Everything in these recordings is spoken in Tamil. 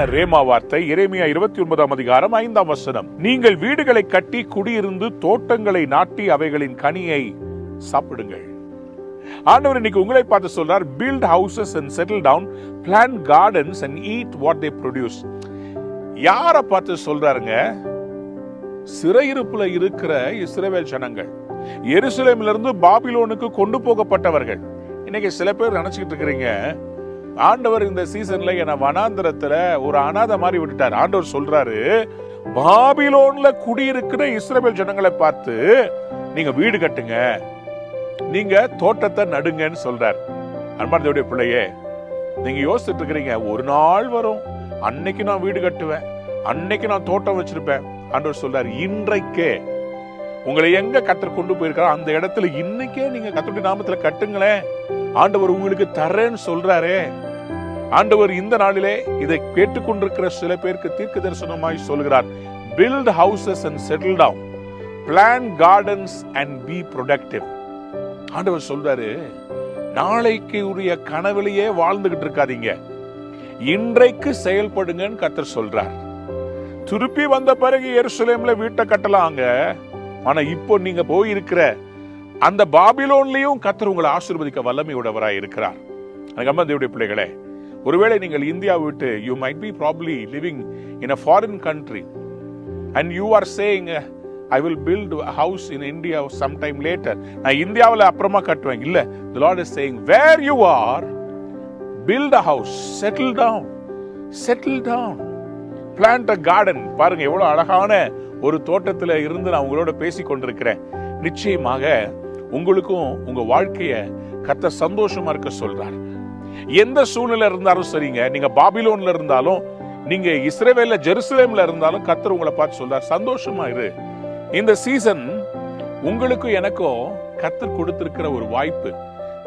ரேமா வார்த்தை எரேமியா 29 அதிகாரம் 5 நீங்கள் வீடுகளை கட்டி குடியிருந்து தோட்டங்களை நாட்டி அவைகளின் கனியை சாப்பிடுங்கள். ஆண்டவர் இன்னைக்கு உங்களை பார்த்து சொல்றார், build houses and settle down, plant gardens and eat what they produce. யார பார்த்து சொல்றாருங்க? சிறையிருப்புல இருக்கிற இஸ்ரவேல் ஜனங்கள், எருசலேமிலிருந்து பாபிலோனுக்கு கொண்டு போகப்பட்டவர்கள். இன்னைக்கு சில பேர் நினைச்சுக்கிட்டு இருக்கிறீங்க, ஆண்டவர் இந்த சீசன்ல என்ன வனாந்தரத்துல ஒரு அனாதை மாதிரி விட்டுட்டார். ஆண்டவர் சொல்றாரு, பாபிலோன்ல குடியிருக்கிற இஸ்ரவேல் ஜனங்களை பார்த்து நீங்க வீடு கட்டுங்க, நீங்க தோட்டத்தை நடுங்கன்னு சொல்றார். அன்பார்ந்தவருடைய பிள்ளையே, நீங்க யோசிச்சுட்டு இருக்கிறீங்க, ஒரு நாள் வரும் அன்னைக்கு நான் வீடு கட்டுவேன், அன்னைக்கு நான் தோட்டம் வச்சிருப்பேன். ஆண்டவர் சொல்றாரு, இன்றைக்கே உங்களை எங்க கர்த்தர் கொண்டு போயிருக்காரோ அந்த இடத்துல இன்னைக்கே நீங்க கர்த்தருடைய நாமத்துல கட்டுங்களேன். ஆண்டவர் உங்களுக்கு தரேன்னு சொல்றாரே. ஆண்டவர் இந்த நாளிலே இதை கேட்டுக்கொண்டிருக்கிற சில பேருக்கு தீர்க்க தரிசனமாய் சொல்கிறார், build houses and settle down, plant gardens and be productive. ஆண்டவர் சொல்றாரு, நாளைக்கு உரிய கனவிலேயே வாழ்ந்துகிட்டு இருக்காதீங்க, இன்றைக்கு செயல்படுங்கன்னு கர்த்தர் சொல்றார். திருப்பி வந்த பிறகு எருசலேம்ல வீட்டை கட்டலாங்க, ஆனா இப்போ நீங்க போயிருக்கிற அந்த பாபிலோன்லயும் கர்த்தர் உங்களை ஆசீர்வதிக்க வல்லமையுடையவராய் இருக்கிறார். தேவனுடைய பிள்ளைகளே, ஒருவேளை நீங்கள் இந்தியாவை விட்டு you might be probably living in a foreign country and you are saying I will build a house in India sometime later. நான் இந்தியாவில் அப்புறமா கட்டுவேன். இல்ல, the Lord is saying where you are, build a house, settle down, plant a garden. பாருங்க எவ்வளவு அழகான ஒரு தோட்டத்துல இருந்து நான் உங்களோட பேசி கொண்டிருக்கிறேன். நிச்சயமாக உங்களுக்கும் உங்க வாழ்க்கைய கர்த்தர் சந்தோஷமா இருக்க சொல்றார். எந்த சூழ்நிலை இருந்தாலும் சரிங்க, நீங்க பாபிலோன்ல இருந்தாலும், நீங்க இஸ்ரவேல்ல ஜெருசலேம்ல இருந்தாலும், கர்த்தர் உங்களை பார்த்து சொல்றார், சந்தோஷமா இரு. இந்த சீசன் உங்களுக்கும் எனக்கும் கர்த்தர் கொடுத்திருக்கிற ஒரு வாய்ப்பு.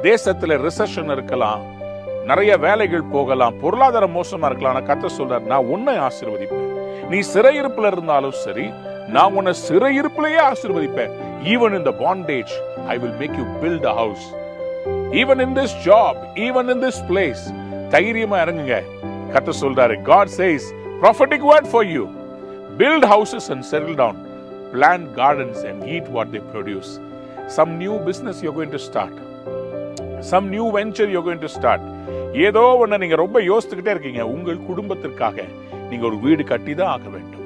தேசத்துல ரிசெஷன் இருக்கலாம், நிறைய வேலைகள் போகலாம், பொருளாதாரம் மோசமா இருக்கலாம். ஆனா கர்த்தர் சொல்றார், நான் உன்னை ஆசீர்வதிப்பேன். நீ சிறையிருப்புல இருந்தாலும் சரி, நான் உன்னை சிறையிருப்புலயே ஆசீர்வதிப்பேன். Even in the bondage, I will make you build a house. Even in this job, even in this place, தைரியமா இறங்குங்க. கர்த்தர் சொல்றாரு, God says, prophetic word for you. Build houses and settle down. Plant gardens and eat what they produce. Some new business you're going to start. Some new venture you're going to start. ஏதோ ஒண்ணு நீங்க ரொம்ப யோசிச்சுக்கிட்டே இருக்கீங்க. உங்கள் குடும்பத்திற்காக நீங்க ஒரு வீடு கட்டி தான் ஆக வேண்டும்.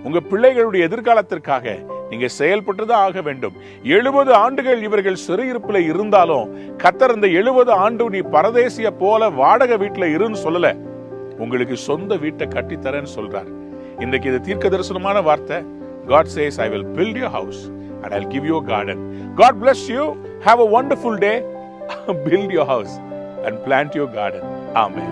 உங்க பிள்ளைகளுடைய எதிர்காலத்திற்காக நீங்க செயல்பட்டுதான் ஆக வேண்டும். 70 ஆண்டுகள் இவர்கள் சிறையிருப்புல இருந்தாலும் கர்த்தர் இந்த 70 ஆண்டு நீ பரதேசிய போல வாடகை வீட்டுல இருன்னு சொல்லல, உங்களுக்கு சொந்த வீட்டை கட்டித்தரேன்னு சொல்றார். இன்றைக்கு இது தீர்க்க தரிசனமான வார்த்தை. God says, I will build your house and I'll give you a garden. God bless you. Have a wonderful day. Build your house and plant your garden. Amen.